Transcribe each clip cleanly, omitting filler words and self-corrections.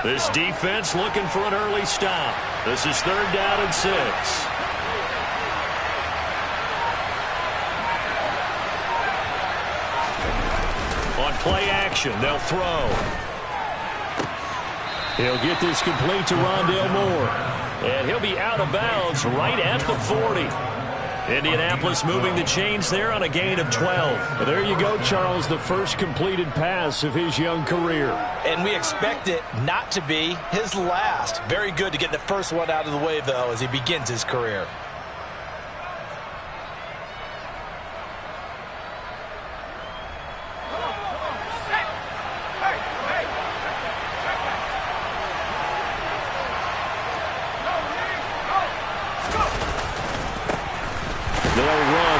This defense looking for an early stop. This is 3rd down and 6. On play action, they'll throw. He'll get this complete to Rondale Moore. And he'll be out of bounds right at the 40. Indianapolis moving the chains there on a gain of 12. Well, there you go, Charles, the first completed pass of his young career. And we expect it not to be his last. Very good to get the first one out of the way, though, as he begins his career.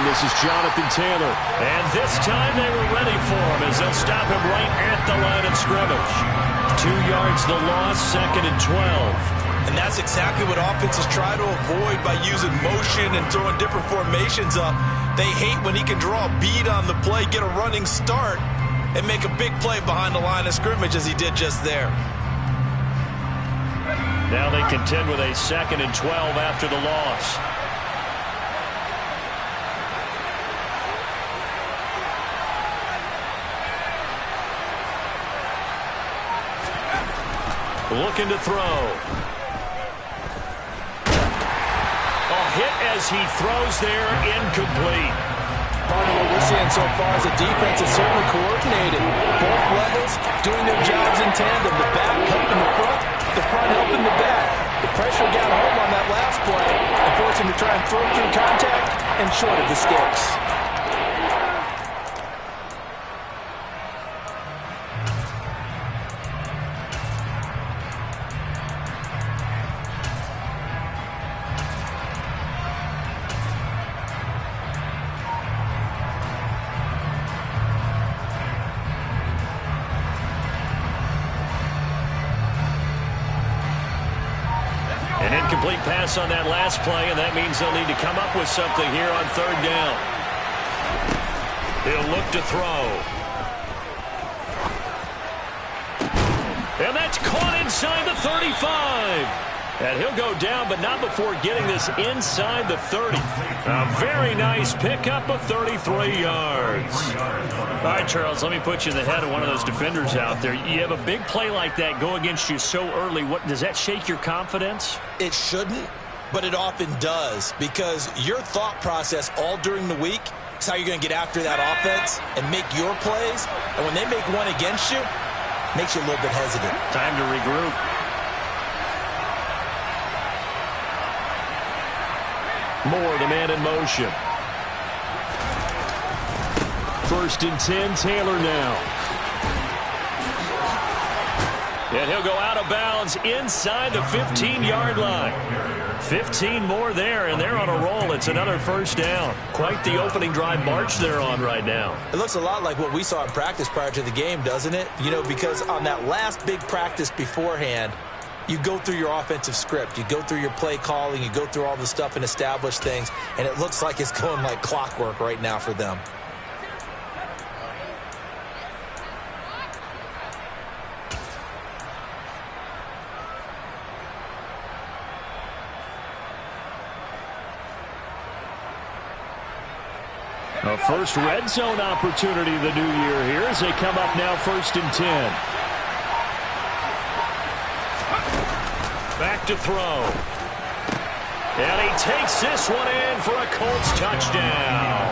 This is Jonathan Taylor. And this time they were ready for him as they'll stop him right at the line of scrimmage. 2 yards the loss, 2nd and 12. And that's exactly what offenses try to avoid by using motion and throwing different formations up. They hate when he can draw a bead on the play, get a running start, and make a big play behind the line of scrimmage as he did just there. Now they contend with a 2nd and 12 after the loss. Looking to throw. A hit as he throws there, incomplete. Part of what we're seeing so far is the defense is certainly coordinated. Both levels doing their jobs in tandem. The back helping the front helping the back. The pressure got home on that last play and forced him to try and throw through contact and short of the sticks. An incomplete pass on that last play, and that means they'll need to come up with something here on 3rd down. He'll look to throw. And that's caught inside the 35. And he'll go down, but not before getting this inside the 30. A very nice pickup of 33 yards. All right, Charles, let me put you in the head of one of those defenders out there. You have a big play like that go against you so early. What does that shake your confidence? It shouldn't, but it often does, because your thought process all during the week is how you're going to get after that offense and make your plays. And when they make one against you, it makes you a little bit hesitant. Time to regroup. Moore, the man in motion. 1st and 10, Taylor now. And he'll go out of bounds inside the 15-yard line. 15 more there, and they're on a roll. It's another 1st down. Quite the opening drive march they're on right now. It looks a lot like what we saw in practice prior to the game, doesn't it? You know, because on that last big practice beforehand, you go through your offensive script. You go through your play calling. You go through all the stuff and establish things. And it looks like it's going like clockwork right now for them. A first red zone opportunity the new year here as they come up now 1st and 10. Back to throw. And he takes this one in for a Colts touchdown.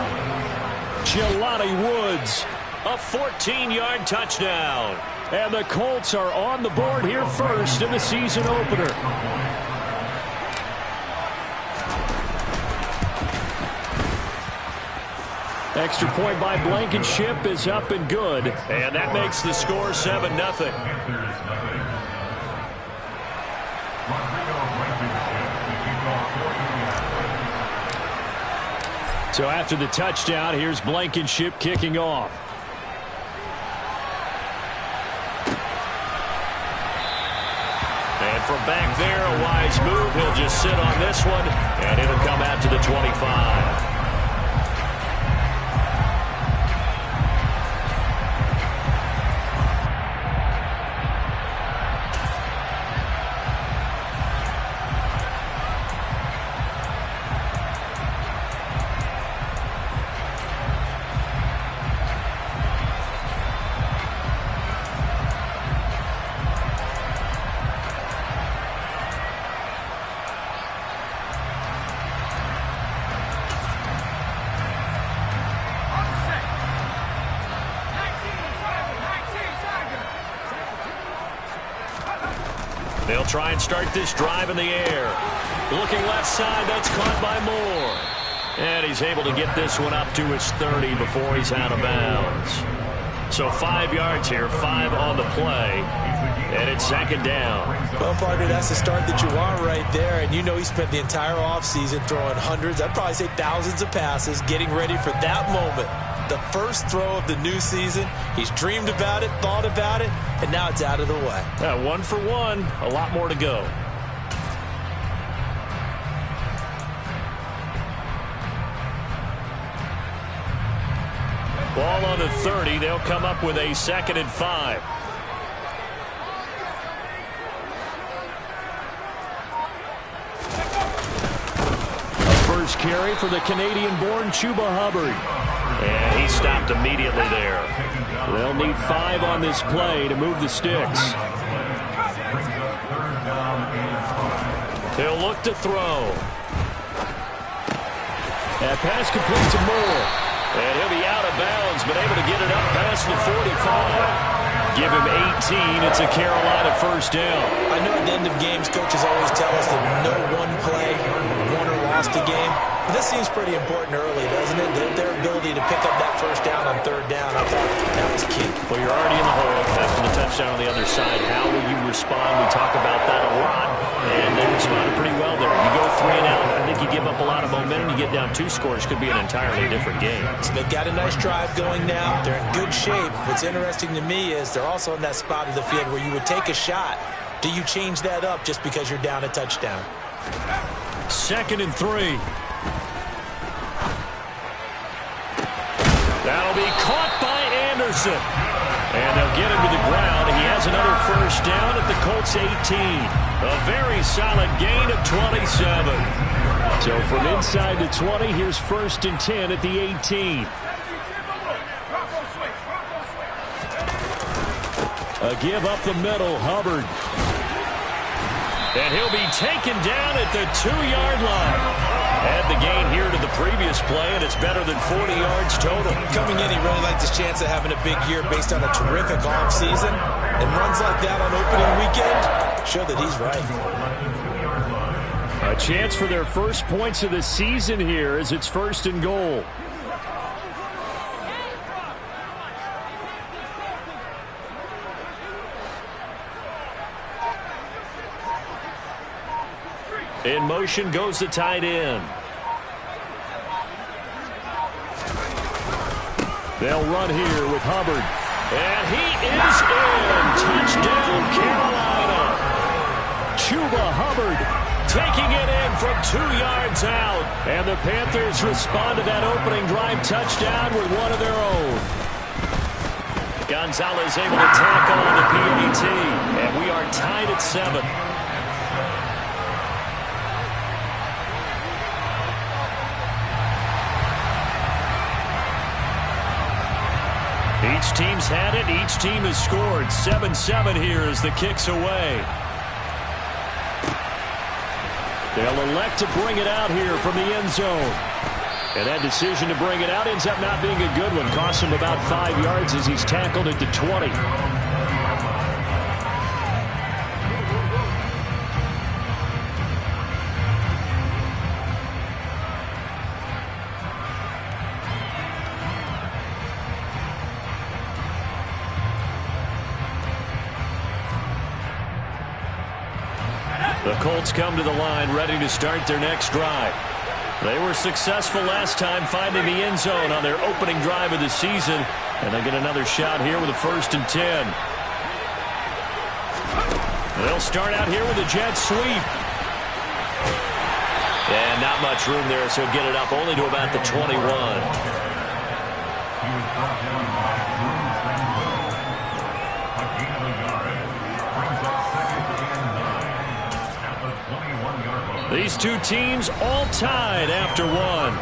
Jelani Woods. A 14-yard touchdown. And the Colts are on the board here first in the season opener. Extra point by Blankenship is up and good. And that makes the score 7-0. So after the touchdown, here's Blankenship kicking off. And from back there, a wise move. He'll just sit on this one, and it'll come out to the 25. try and start this drive in the air. Looking left side, that's caught by Moore. And he's able to get this one up to his 30 before he's out of bounds. So 5 yards here, 5 on the play. And it's second down. Well, partner, that's the start that you want right there. And you know he spent the entire offseason throwing hundreds, I'd probably say thousands of passes, getting ready for that moment. The first throw of the new season. He's dreamed about it, thought about it, and now it's out of the way. 1 for 1, a lot more to go. Ball on the 30. They'll come up with a 2nd and 5. First carry for the Canadian-born Chuba Hubbard. And he stopped immediately there. They'll need 5 on this play to move the sticks. He'll look to throw. That pass complete to Moore. And he'll be out of bounds, but able to get it up past the 45. Give him 18. It's a Carolina first down. I know at the end of games, coaches always tell us that no one play won or lost a game. But this seems pretty important early, doesn't it? Their ability to pick up that first down on 3rd down, I thought that was key. Well, you're already in the hole after the touchdown on the other side. How will you respond? We talk about that a lot, and they responded pretty well there. You go 3 and out. I think you give up a lot of momentum. You get down 2 scores. Could be an entirely different game. So they've got a nice drive going now. They're in good shape. What's interesting to me is they're also in that spot of the field where you would take a shot. Do you change that up just because you're down a touchdown? 2nd and 3. That'll be caught by Anderson. And they'll get him to the ground. He has another first down at the Colts 18. A very solid gain of 27. So from inside the 20, here's 1st and 10 at the 18. A give up the middle, Hubbard. And he'll be taken down at the 2-yard line. Add the gain here to the previous play, and it's better than 40 yards total. Coming in, he really liked his chance of having a big year based on a terrific offseason. And runs like that on opening weekend show that he's right. A chance for their first points of the season here as it's 1st and goal. In motion goes the tight end. They'll run here with Hubbard. And he is in. Touchdown, Carolina. Chuba Hubbard taking it in from 2 yards out. And the Panthers respond to that opening drive touchdown with one of their own. Gonzalez able to tack on the PAT. And we are tied at 7. Each team's had it. Each team has scored. 7-7 here as the kick's away. They'll elect to bring it out here from the end zone. And that decision to bring it out ends up not being a good one. Costs him about 5 yards as he's tackled at the 20. The Colts come to the line ready to start their next drive. They were successful last time finding the end zone on their opening drive of the season. And they get another shot here with a 1st and 10. They'll start out here with a jet sweep. And not much room there, so get it up only to about the 21. These two teams all tied after one.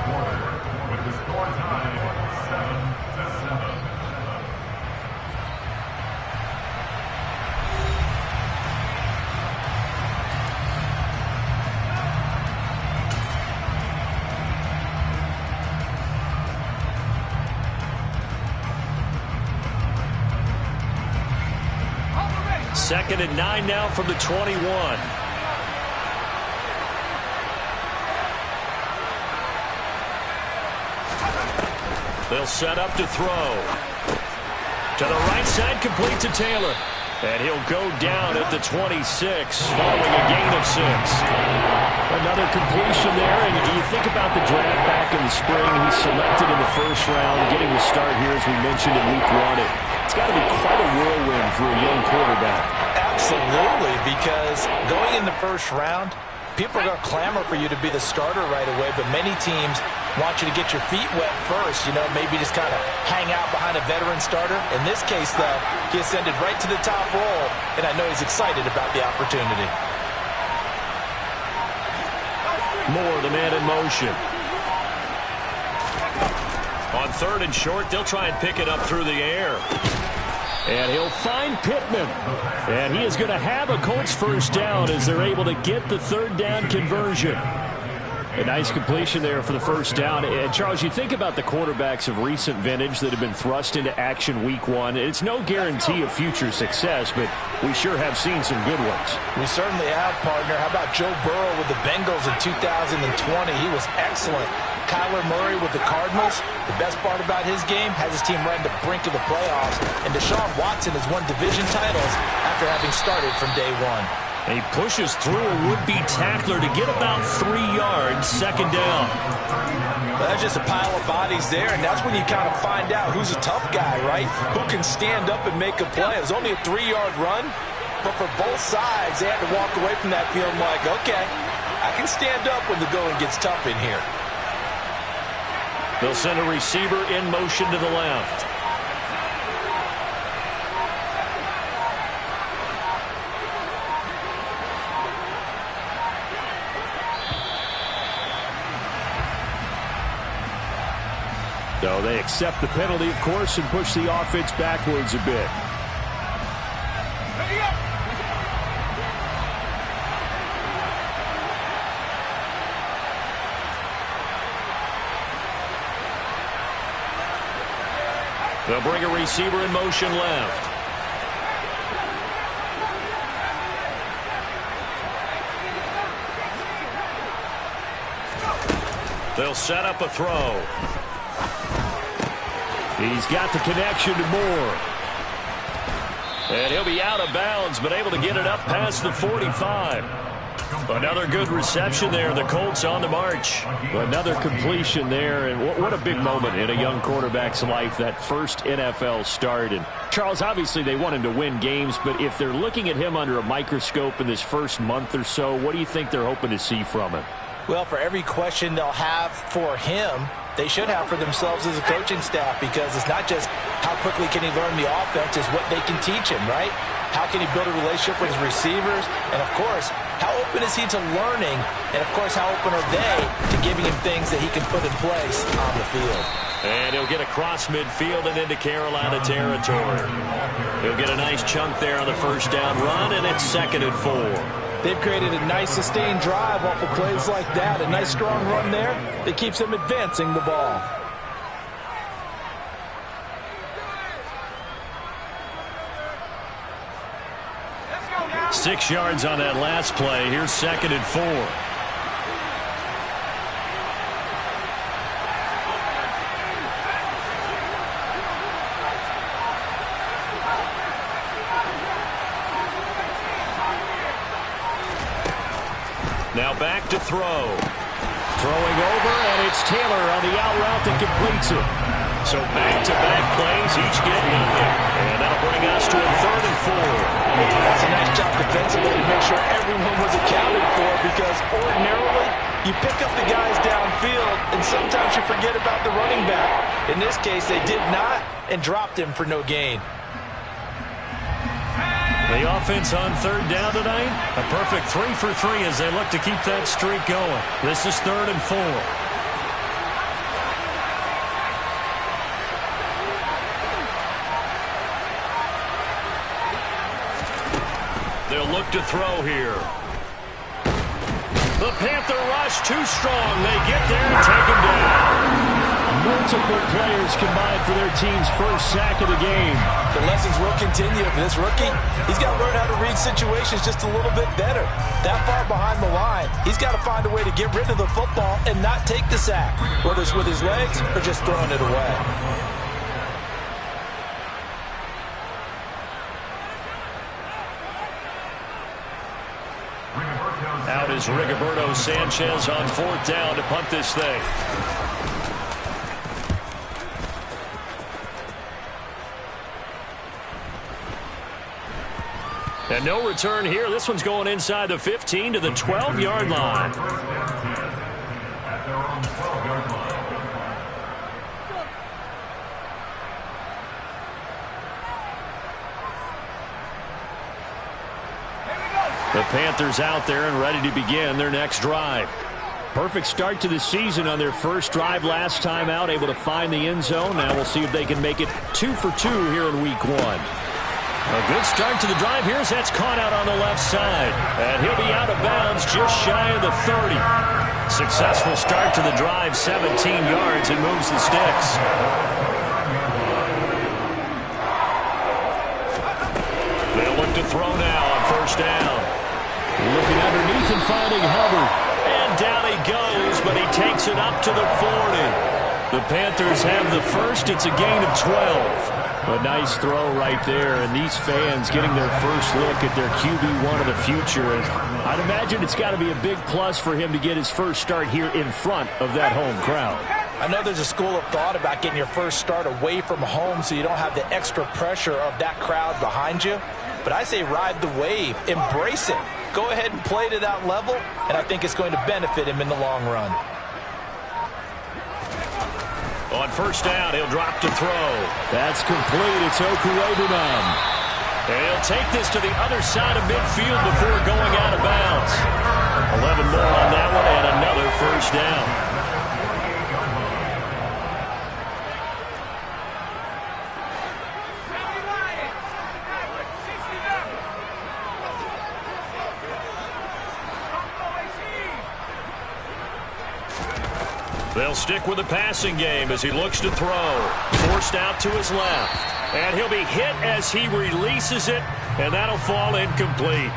2nd and 9 now from the 21. They'll set up to throw. To the right side, complete to Taylor. And he'll go down at the 26, following a gain of 6. Another completion there, and you think about the draft back in the spring. He's selected in the first round, getting the start here, as we mentioned, in week 1. It's got to be quite a whirlwind for a young quarterback. Absolutely, because going in the first round, people are going to clamor for you to be the starter right away, but many teams want you to get your feet wet first, maybe just kind of hang out behind a veteran starter. In this case, though, he ascended right to the top role, and I know he's excited about the opportunity. Moore, the man in motion. On 3rd and short, they'll try and pick it up through the air. And he'll find Pittman. And he is going to have a Colts first down as they're able to get the 3rd down conversion. A nice completion there for the first down. And Charles, you think about the quarterbacks of recent vintage that have been thrust into action week 1. It's no guarantee of future success, but we sure have seen some good ones. We certainly have, partner. How about Joe Burrow with the Bengals in 2020? He was excellent. Kyler Murray with the Cardinals. The best part about his game, has his team right on the brink of the playoffs. And Deshaun Watson has won division titles after having started from day 1. And he pushes through a would-be tackler to get about 3 yards, 2nd down. Well, that's just a pile of bodies there, and that's when you kind of find out who's a tough guy, right? Who can stand up and make a play. It was only a 3-yard run, but for both sides, they had to walk away from that feeling like, okay, I can stand up when the going gets tough in here. They'll send a receiver in motion to the left. So they accept the penalty, of course, and push the offense backwards a bit. They'll bring a receiver in motion left. They'll set up a throw. He's got the connection to Moore. And he'll be out of bounds, but able to get it up past the 45. Another good reception there. The Colts on the march. Another completion there. And what a big moment in a young quarterback's life, that first NFL start. And Charles, obviously they want him to win games, but if they're looking at him under a microscope in this first month or so, what do you think they're hoping to see from him? Well, for every question they'll have for him, they should have for themselves as a coaching staff, because it's not just how quickly can he learn the offense, it's what they can teach him, right? How can he build a relationship with his receivers? And, of course, how open is he to learning? And, of course, how open are they to giving him things that he can put in place on the field? And he'll get across midfield and into Carolina territory. He'll get a nice chunk there on the first down run, and it's 2nd and 4. They've created a nice sustained drive off of plays like that. A nice strong run there that keeps them advancing the ball. Let's go now. 6 yards on that last play. Here's 2nd and 4. Now back to throw. Throwing over, and it's Taylor on the out route that completes it. So back-to-back plays, each get nothing. And that'll bring us to a 3rd and 4. That's a nice job defensively to make sure everyone was accounted for, because ordinarily you pick up the guys downfield, and sometimes you forget about the running back. In this case, they did not, and dropped him for no gain. The offense on 3rd down tonight, a perfect 3 for 3 as they look to keep that streak going. This is 3rd and 4. They'll look to throw here. The Panther rush too strong. They get there and take him down. Multiple players combined for their team's first sack of the game. The lessons will continue for this rookie. He's got to learn how to read situations just a little bit better. That far behind the line, he's got to find a way to get rid of the football and not take the sack, whether it's with his legs or just throwing it away. Out is Rigoberto Sanchez on 4th down to punt this thing. And no return here. This one's going inside the 15 to the 12-yard line. The Panthers out there and ready to begin their next drive. Perfect start to the season on their first drive last time out, able to find the end zone. Now we'll see if they can make it 2 for 2 here in week 1. A good start to the drive here as that's caught out on the left side. And he'll be out of bounds just shy of the 30. Successful start to the drive, 17 yards, and moves the sticks. They'll look to throw now on 1st down. Looking underneath and finding Hubbard. And down he goes, but he takes it up to the 40. The Panthers have the first. It's a gain of 12. A nice throw right there, and these fans getting their first look at their QB1 of the future. And I'd imagine it's got to be a big plus for him to get his first start here in front of that home crowd. I know there's a school of thought about getting your first start away from home so you don't have the extra pressure of that crowd behind you. But I say ride the wave, embrace it. Go ahead and play to that level, and I think it's going to benefit him in the long run. On 1st down, he'll drop to throw. That's complete. It's Okuwebunam. And he'll take this to the other side of midfield before going out of bounds. 11 more on that one and another 1st down. They'll stick with the passing game as he looks to throw. Forced out to his left. And he'll be hit as he releases it, and that'll fall incomplete.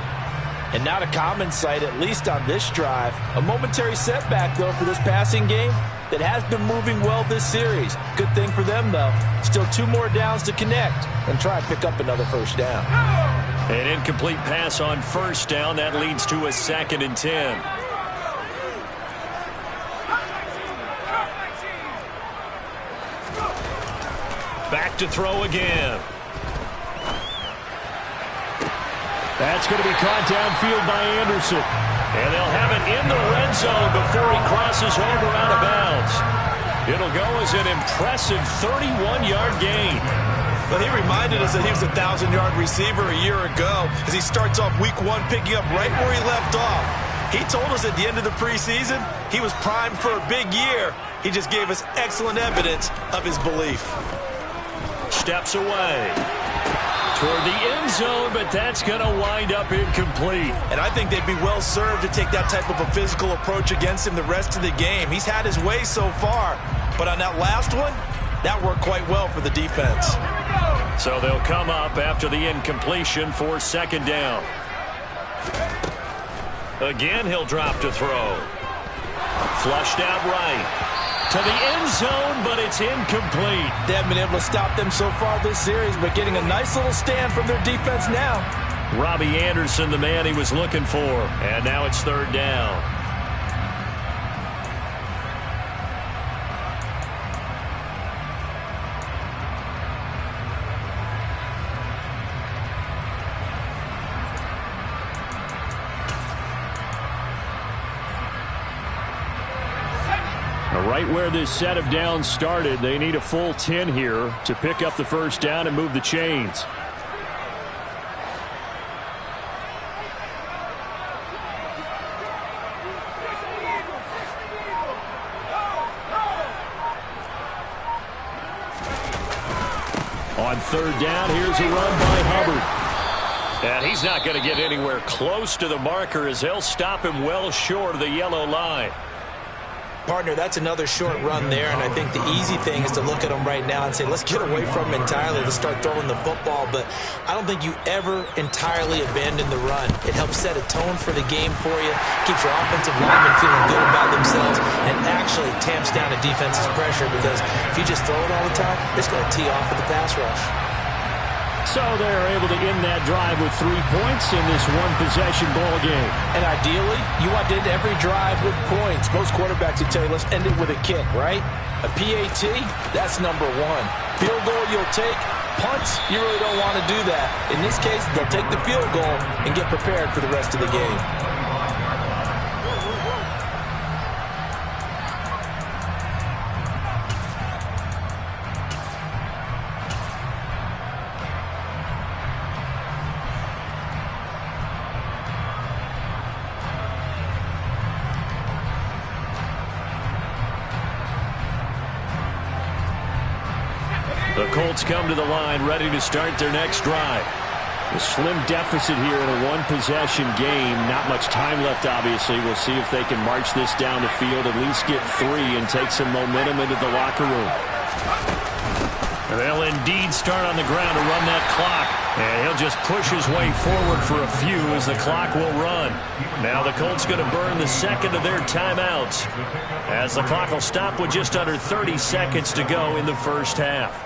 And not a common sight, at least on this drive. A momentary setback, though, for this passing game that has been moving well this series. Good thing for them, though. Still 2 more downs to connect and try and pick up another 1st down. An incomplete pass on 1st down. That leads to a 2nd and 10. Back to throw again. That's going to be caught downfield by Anderson. And they'll have it in the red zone before he crosses over out of bounds. It'll go as an impressive 31-yard gain. But he reminded us that he was a 1,000-yard receiver a year ago as he starts off week 1 picking up right where he left off. He told us at the end of the preseason he was primed for a big year. He just gave us excellent evidence of his belief. Steps away toward the end zone, but that's going to wind up incomplete. And I think they'd be well served to take that type of a physical approach against him the rest of the game. He's had his way so far, but on that last one, that worked quite well for the defense. So they'll come up after the incompletion for 2nd down. Again, he'll drop to throw. Flushed out right. To the end zone, but it's incomplete. They haven't been able to stop them so far this series, but getting a nice little stand from their defense now. Robbie Anderson, the man he was looking for. And now it's 3rd down. Right where this set of downs started, they need a full 10 here to pick up the 1st down and move the chains. On 3rd down, here's a run by Hubbard. And he's not going to get anywhere close to the marker as they'll stop him well short of the yellow line. Partner, that's another short run there, and I think the easy thing is to look at them right now and say, let's get away from him entirely. Let's start throwing the football, but I don't think you ever entirely abandon the run. It helps set a tone for the game for you, keeps your offensive linemen feeling good about themselves, and actually tamps down a defense's pressure because if you just throw it all the time, it's going to tee off with the pass rush. So they're able to end that drive with 3 points in this one-possession ball game. And ideally, you want to end every drive with points. Most quarterbacks would tell you, let's end it with a kick, right? A PAT, that's number one. Field goal you'll take. Punts, you really don't want to do that. In this case, they'll take the field goal and get prepared for the rest of the game. The Colts come to the line, ready to start their next drive. A slim deficit here in a one-possession game. Not much time left, obviously. We'll see if they can march this down the field, at least get 3, and take some momentum into the locker room. They'll indeed start on the ground to run that clock. And he'll just push his way forward for a few as the clock will run. Now the Colts going to burn the second of their timeouts, as the clock will stop with just under 30 seconds to go in the first half.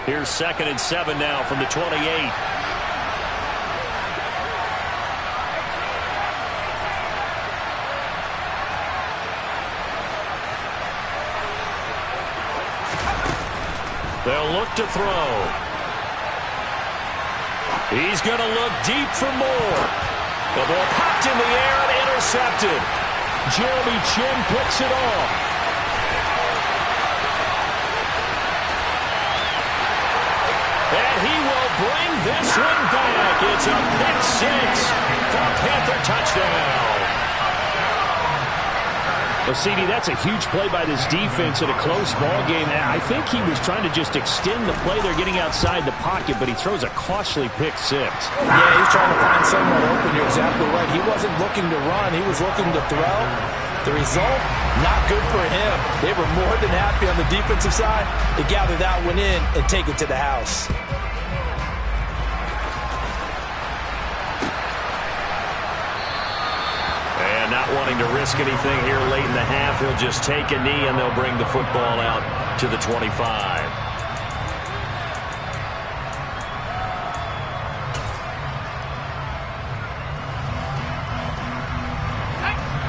Here's 2nd and 7 now from the 28. They'll look to throw. He's going to look deep for more. The ball popped in the air and intercepted. Jeremy Chin picks it off. And he will bring this one back. It's a pick 6 for a Panther touchdown. Well, CD, that's a huge play by this defense in a close ball game. I think he was trying to just extend the play. They're getting outside the pocket, but he throws a costly pick 6. Yeah, he's trying to find someone open. You're exactly right. He wasn't looking to run. He was looking to throw. The result, not good for him. They were more than happy on the defensive side to gather that one in and take it to the house. And not wanting to risk anything here late in the half, he'll just take a knee and they'll bring the football out to the 25.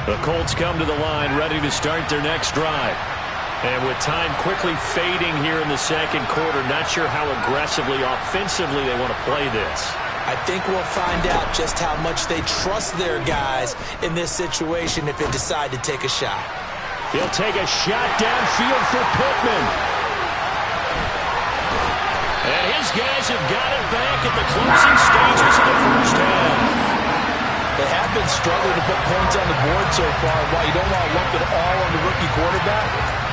The Colts come to the line, ready to start their next drive. And with time quickly fading here in the second quarter, not sure how aggressively, offensively they want to play this. I think we'll find out just how much they trust their guys in this situation if they decide to take a shot. He'll take a shot downfield for Pittman. And his guys have got it back at the closing stages of the first half. They have been struggling to put points on the board so far. While you don't want to lump it all on the rookie quarterback,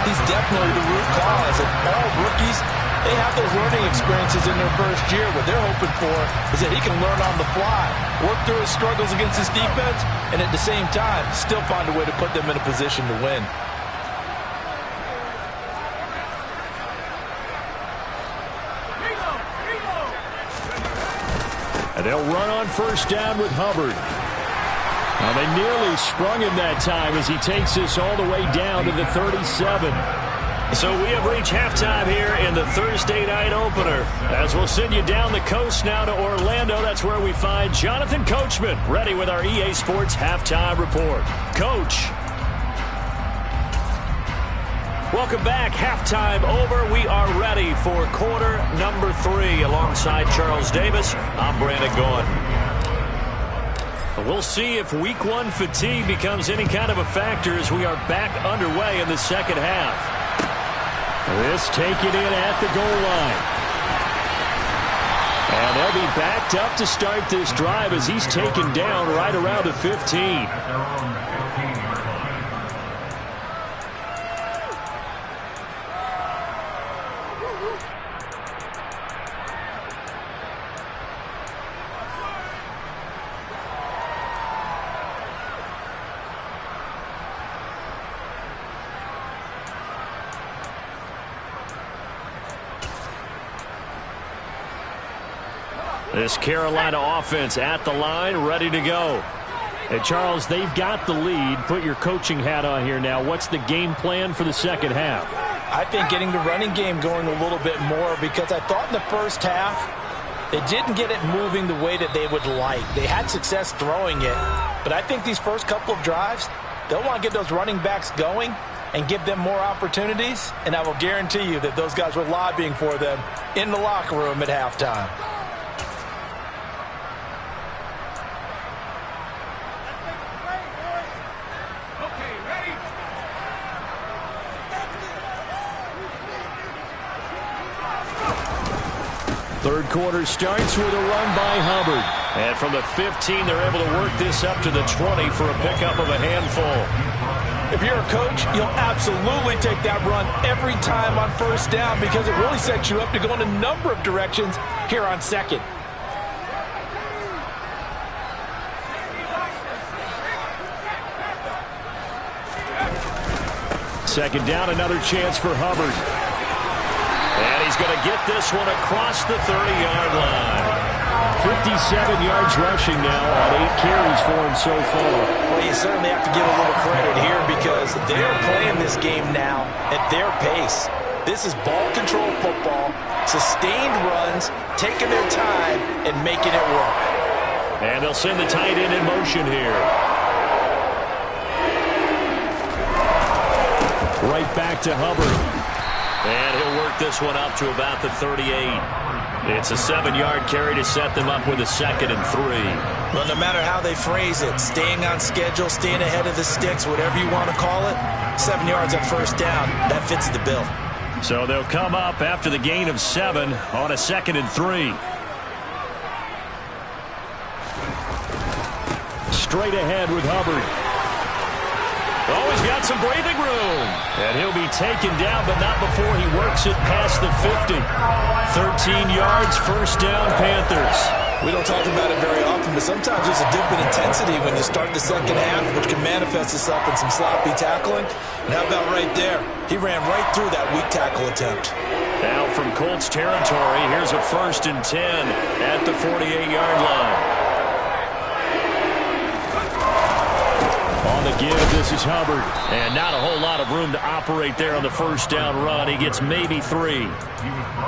he's definitely the root cause. And all rookies, they have those learning experiences in their first year. What they're hoping for is that he can learn on the fly, work through his struggles against his defense, and at the same time, still find a way to put them in a position to win. And they'll run on first down with Hubbard. Now they nearly sprung him that time as he takes this all the way down to the 37. So we have reached halftime here in the Thursday night opener. As we'll send you down the coast now to Orlando, that's where we find Jonathan Coachman, ready with our EA Sports halftime report. Coach. Welcome back. Halftime over. We are ready for quarter number 3. Alongside Charles Davis, I'm Brandon Gaudin. We'll see if week 1 fatigue becomes any kind of a factor as we are back underway in the second half. This taken in at the goal line. And they'll be backed up to start this drive as he's taken down right around the 15. This Carolina offense at the line, ready to go. And Charles, they've got the lead. Put your coaching hat on here now. What's the game plan for the second half? I think getting the running game going a little bit more, because I thought in the first half they didn't get it moving the way that they would like. They had success throwing it, but I think these first couple of drives, they'll want to get those running backs going and give them more opportunities, and I will guarantee you that those guys were lobbying for them in the locker room at halftime. Third quarter starts with a run by Hubbard. And from the 15, they're able to work this up to the 20 for a pickup of a handful. If you're a coach, you'll absolutely take that run every time on first down, because it really sets you up to go in a number of directions here on second. Second down, another chance for Hubbard. And he's going to get this one across the 30-yard line. 57 yards rushing now on 8 carries for him so far. Well, you certainly have to give a little credit here, because they're playing this game now at their pace. This is ball control football, sustained runs, taking their time and making it work. And they'll send the tight end in motion here. Right back to Hubbard. And he'll work this one up to about the 38. It's a 7-yard carry to set them up with a 2nd and 3. Well, no matter how they phrase it, staying on schedule, staying ahead of the sticks, whatever you want to call it, 7 yards on first down, that fits the bill. So they'll come up after the gain of 7 on a 2nd and 3. Straight ahead with Hubbard. Oh, he's got some breathing room. And he'll be taken down, but not before he works it past the 50. 13 yards, first down, Panthers. We don't talk about it very often, but sometimes there's a dip in intensity when you start the second half, which can manifest itself in some sloppy tackling. And how about right there? He ran right through that weak tackle attempt. Now from Colts territory, here's a 1st and 10 at the 48-yard line. On the give, this is Hubbard. And not a whole lot of room to operate there on the first down run. He gets maybe 3.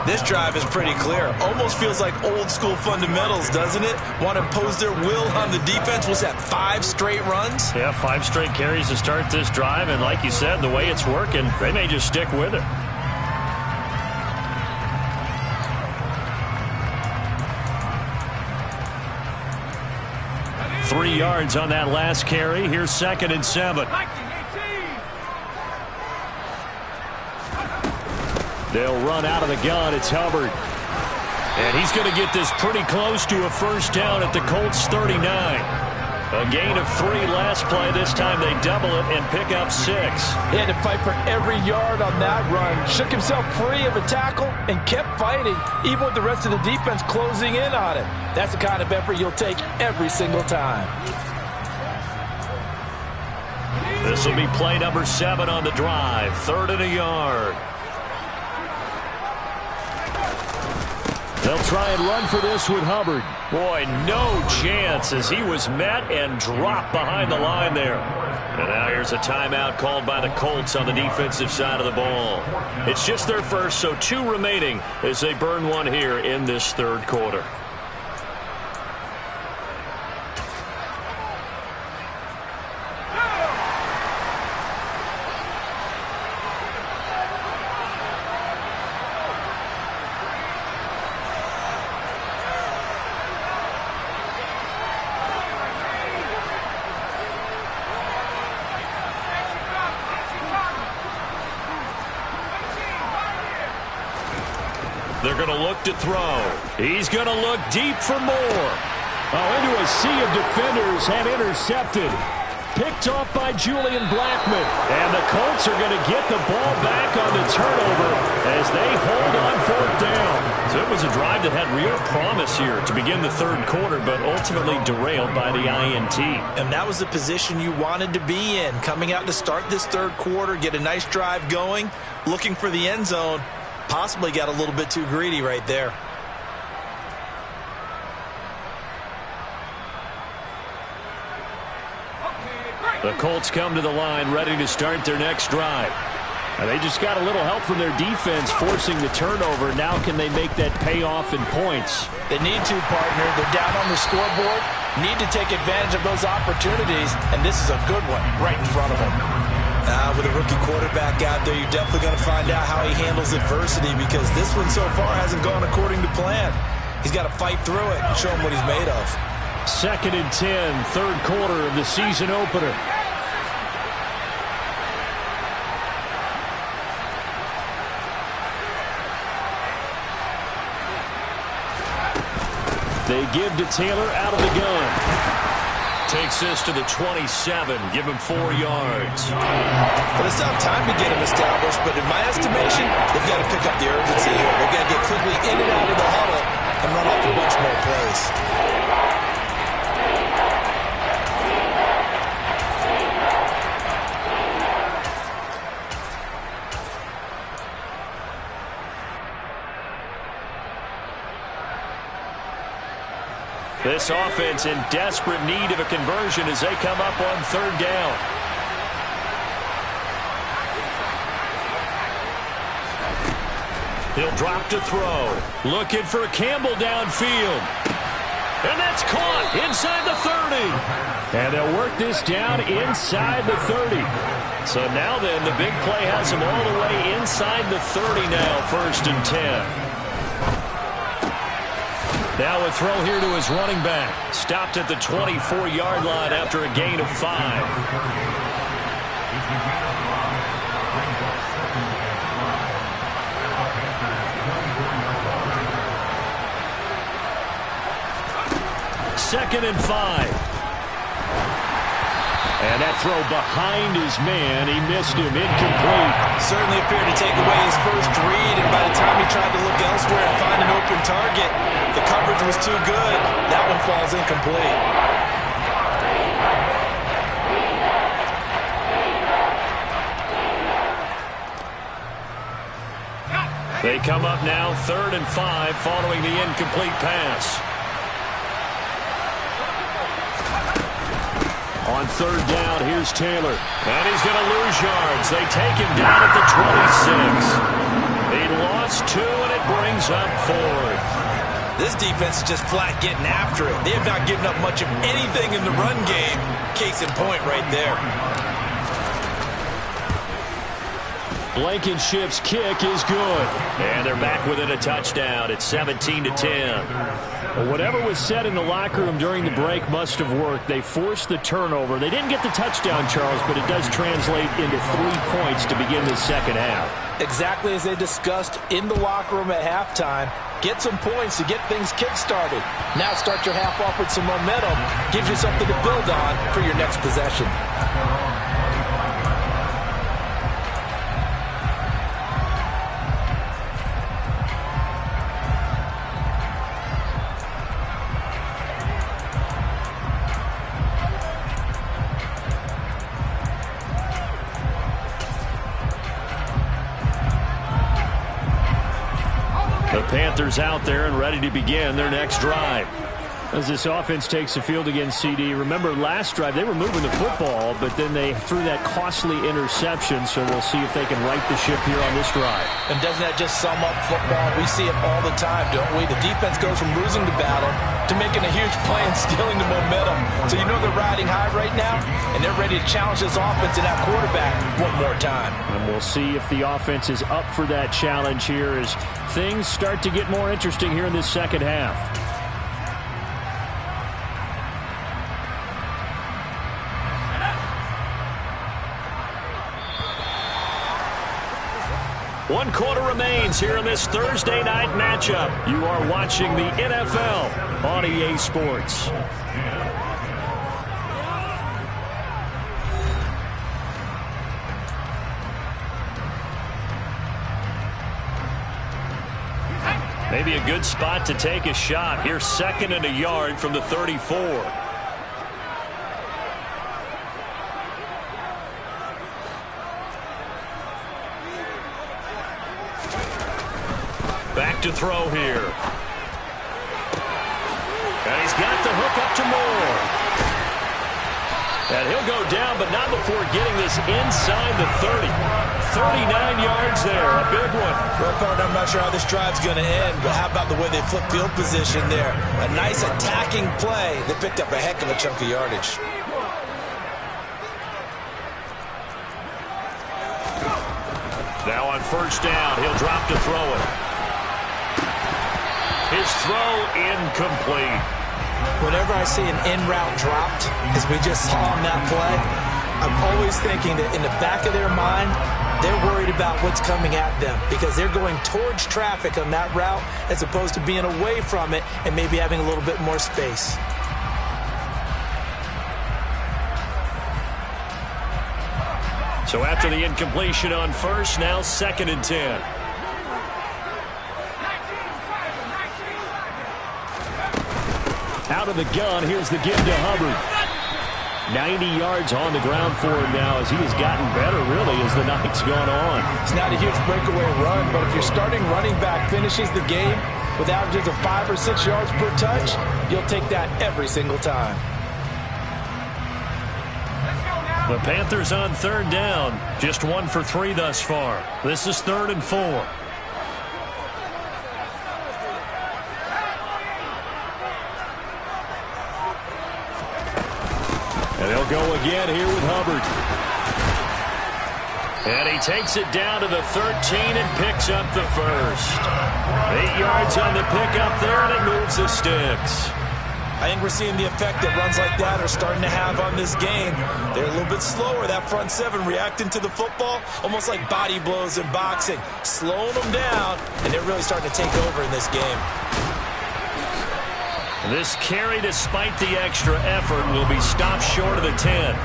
This drive is pretty clear. Almost feels like old school fundamentals, doesn't it? Want to impose their will on the defense. Was that 5 straight runs? Yeah, 5 straight carries to start this drive. And like you said, the way it's working, they may just stick with it. Three yards on that last carry. Here's 2nd and 7. They'll run out of the gun. It's Hubbard. And he's going to get this pretty close to a first down at the Colts 39. A gain of 3 last play. This time they double it and pick up 6. He had to fight for every yard on that run. Shook himself free of a tackle and kept fighting, even with the rest of the defense closing in on it. That's the kind of effort you'll take every single time. This will be play number 7 on the drive. 3rd and a yard. They'll try and run for this with Hubbard. Boy, no chance as he was met and dropped behind the line there. And now here's a timeout called by the Colts on the defensive side of the ball. It's just their first, so 2 remaining as they burn one here in this 3rd quarter. They're going to look to throw. He's going to look deep for more. Oh, into a sea of defenders and intercepted. Picked off by Julian Blackman. And the Colts are going to get the ball back on the turnover as they hold on 4th down. So it was a drive that had real promise here to begin the 3rd quarter, but ultimately derailed by the INT. And that was the position you wanted to be in. Coming out to start this 3rd quarter, get a nice drive going, looking for the end zone. Possibly got a little bit too greedy right there. The Colts come to the line ready to start their next drive. And they just got a little help from their defense forcing the turnover. Now can they make that pay off in points? They need to, partner. They're down on the scoreboard. Need to take advantage of those opportunities, and this is a good one right in front of them. With a rookie quarterback out there, you're definitely going to find out how he handles adversity, because this one so far hasn't gone according to plan. He's got to fight through it and show him what he's made of. 2nd and 10, third quarter of the season opener. They give to Taylor out of the gun. Takes this to the 27. Give him 4 yards. Well, they still have time to get him established, but in my estimation, they've got to pick up the urgency here. They've got to get quickly in and out of the huddle and run off a bunch more plays. This offense in desperate need of a conversion as they come up on 3rd down. He'll drop to throw. Looking for Campbell downfield. And that's caught inside the 30. And they'll work this down inside the 30. So now then, the big play has him all the way inside the 30 now, 1st and 10. Now a throw here to his running back. Stopped at the 24-yard line after a gain of 5. Second and 5. And that throw behind his man. He missed him. Incomplete. Certainly appeared to take away his first read, and by the time he tried to look elsewhere and find an open target, the coverage was too good. That one falls incomplete. They come up now 3rd and 5 following the incomplete pass. On 3rd down, here's Taylor. And he's going to lose yards. They take him down at the 26. He lost 2, and it brings up 4th. This defense is just flat getting after it. They have not given up much of anything in the run game. Case in point right there. Blankenship's kick is good. And they're back within a touchdown at 17-10. Well, whatever was said in the locker room during the break must have worked. They forced the turnover. They didn't get the touchdown, Charles, but it does translate into 3 points to begin the second half. Exactly as they discussed in the locker room at halftime. Get some points to get things kick-started. Now start your half off with some momentum. Gives you something to build on for your next possession. The Panthers out there and ready to begin their next drive. As this offense takes the field against CD, remember last drive they were moving the football, but then they threw that costly interception, so we'll see if they can right the ship here on this drive. And doesn't that just sum up football? We see it all the time, don't we? The defense goes from losing the battle to making a huge play and stealing the momentum. So you know they're riding high right now, and they're ready to challenge this offense and that quarterback one more time. And we'll see if the offense is up for that challenge here as things start to get more interesting here in this second half. One quarter remains here in this Thursday night matchup. You are watching the NFL on EA Sports. Maybe a good spot to take a shot. Here's 2nd and a yard from the 34. Back to throw here. And he's got the hook up to Moore. And he'll go down, but not before getting this inside the 30. 39 yards there, a big one. Well, partner, I'm not sure how this drive's going to end, but how about the way they flip field position there? A nice attacking play. They picked up a heck of a chunk of yardage. Now on first down, he'll drop to throw it. His throw incomplete. Whenever I see an in-route dropped, as we just saw on that play, I'm always thinking that in the back of their mind, they're worried about what's coming at them because they're going towards traffic on that route as opposed to being away from it and maybe having a little bit more space. So after the incompletion on first, now 2nd and 10. Out of the gun, here's the give to Hubbard. 90 yards on the ground for him now as he has gotten better, really, as the night's gone on. It's not a huge breakaway run, but if your starting running back finishes the game with averages of 5 or 6 yards per touch, you'll take that every single time. The Panthers on 3rd down. Just 1 for 3 thus far. This is 3rd and 4. And they'll go again here with Hubbard. And he takes it down to the 13 and picks up the first. 8 yards on the pickup there, and it moves the sticks. I think we're seeing the effect that runs like that are starting to have on this game. They're a little bit slower, that front seven, reacting to the football, almost like body blows in boxing, slowing them down, and they're really starting to take over in this game. This carry, despite the extra effort, will be stopped short of the 10.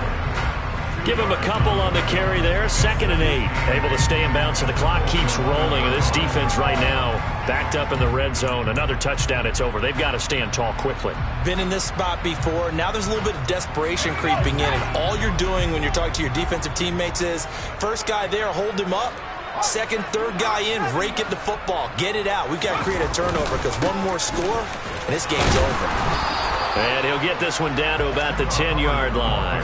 Give him a couple on the carry there. 2nd and 8. Able to stay in bounds, so the clock keeps rolling. And this defense right now backed up in the red zone. Another touchdown, it's over. They've got to stand tall quickly. Been in this spot before. Now there's a little bit of desperation creeping in. And all you're doing when you're talking to your defensive teammates is, first guy there, hold him up. 2nd, 3rd guy in, rake it the football. Get it out. We've got to create a turnover because one more score, and this game's over. And he'll get this one down to about the 10-yard line.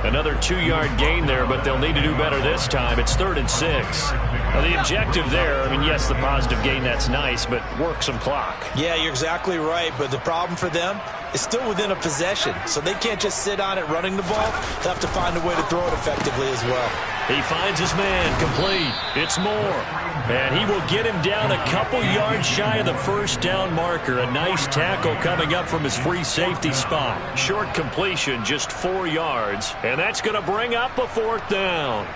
Another 2-yard gain there, but they'll need to do better this time. It's 3rd and 6. Now, the objective there, I mean, yes, the positive gain, that's nice, but work some clock. Yeah, you're exactly right, but the problem for them is still within a possession, so they can't just sit on it running the ball. They'll have to find a way to throw it effectively as well. He finds his man, complete. It's Moore. And he will get him down a couple yards shy of the first down marker. A nice tackle coming up from his free safety spot. Short completion, just 4 yards. And that's going to bring up a 4th down.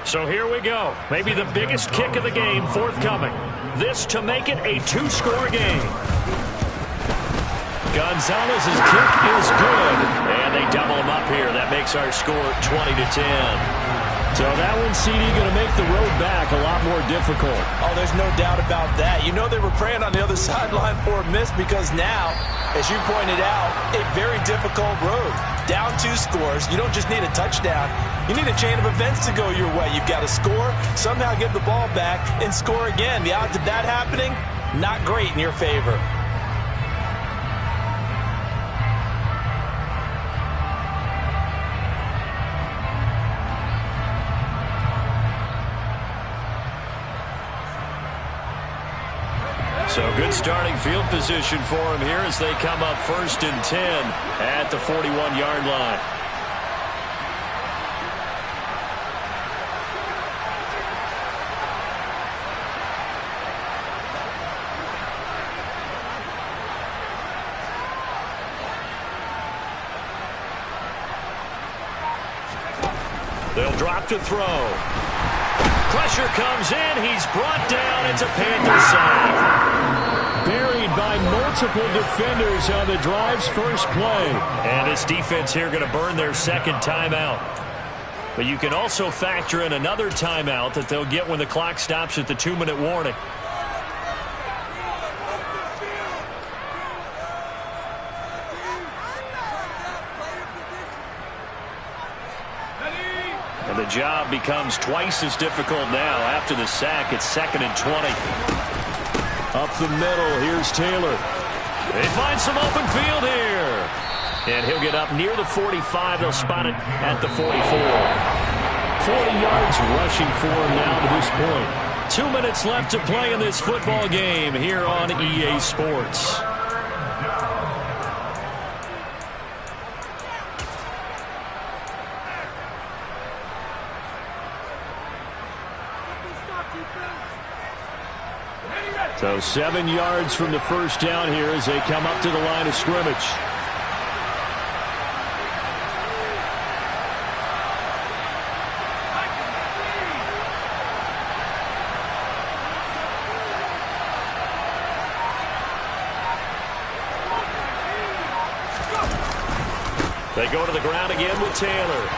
So here we go. Maybe the biggest kick of the game forthcoming. This to make it a 2-score game. Gonzalez's kick is good. And they double him up here. That makes our score 20-10. So that one, CD, going to make the road back a lot more difficult. Oh, there's no doubt about that. You know they were praying on the other sideline for a miss because now, as you pointed out, a very difficult road. Down 2 scores. You don't just need a touchdown. You need a chain of events to go your way. You've got to score, somehow get the ball back, and score again. The odds of that happening, not great in your favor. So good starting field position for him here as they come up 1st and 10 at the 41-yard line. They'll drop to throw. Pressure comes in. He's brought down. It's a Panther sack. Buried by multiple defenders on the drive's first play. And this defense here going to burn their 2nd timeout. But you can also factor in another timeout that they'll get when the clock stops at the 2-minute warning. And the job becomes twice as difficult now after the sack. It's 2nd and 20. Up the middle, here's Taylor. They find some open field here. And he'll get up near the 45. They'll spot it at the 44. 40 yards rushing for him now to this point. 2 minutes left to play in this football game here on EA Sports. So 7 yards from the first down here as they come up to the line of scrimmage. They go to the ground again with Taylor.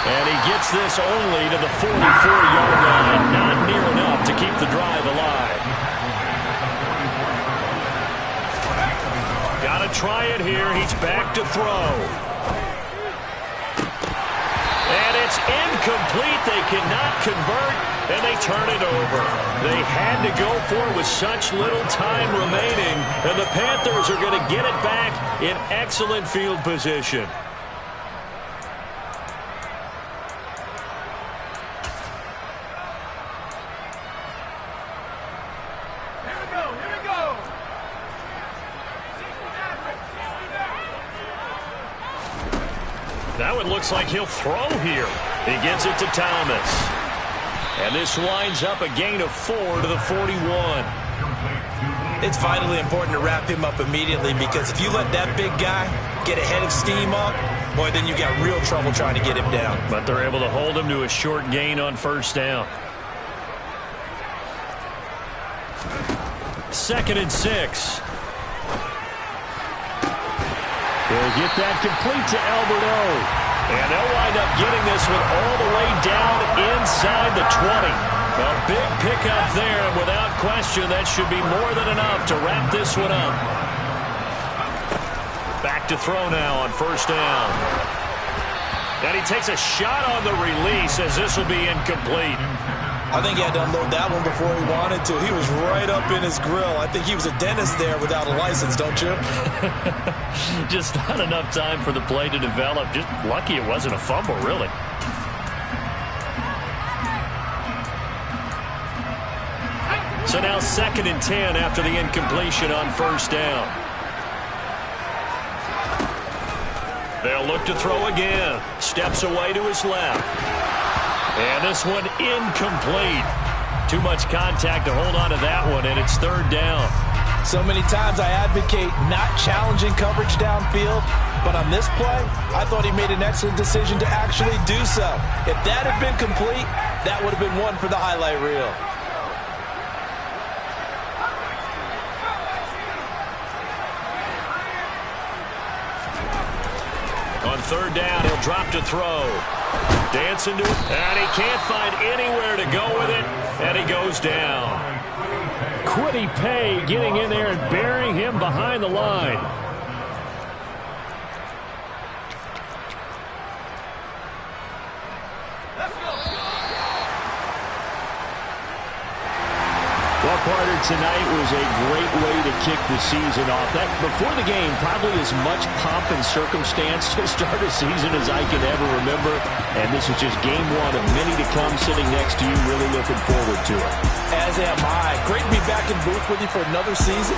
And he gets this only to the 44-yard line. Not near enough to keep the drive alive. Got to try it here. He's back to throw. And it's incomplete. They cannot convert, and they turn it over. They had to go for it with such little time remaining, and the Panthers are going to get it back in excellent field position. Now it looks like he'll throw here. He gets it to Thomas. And this winds up a gain of 4 to the 41. It's vitally important to wrap him up immediately, because if you let that big guy get a head of steam up, boy, then you got real trouble trying to get him down. But they're able to hold him to a short gain on first down. 2nd and 6. They'll get that complete to Alberto. And they'll wind up getting this one all the way down inside the 20. A big pickup there, and without question, that should be more than enough to wrap this one up. Back to throw now on first down. And he takes a shot on the release, as this will be incomplete. I think he had to unload that one before he wanted to. He was right up in his grill. I think he was a dentist there without a license, don't you? Just not enough time for the play to develop. Just lucky it wasn't a fumble, really. So now 2nd and 10 after the incompletion on first down. They'll look to throw again. Steps away to his left. And this one incomplete. Too much contact to hold on to that one, and it's 3rd down. So many times I advocate not challenging coverage downfield, but on this play, I thought he made an excellent decision to actually do so. If that had been complete, that would have been one for the highlight reel. On 3rd down, he'll drop to throw. Dancing to it, and he can't find anywhere to go with it, and he goes down. Quiddy Pay getting in there and burying him behind the line. Well, Carter, tonight was a great way to kick the season off. That before the game, probably as much pomp and circumstance to start a season as I can ever remember. And this is just game one of many to come. Sitting next to you, really looking forward to it. As am I. Great to be back in booth with you for another season.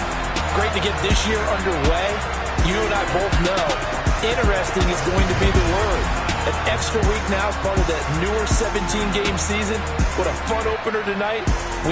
Great to get this year underway. You and I both know interesting is going to be the word. An extra week now as part of that newer 17-game season. What a fun opener tonight.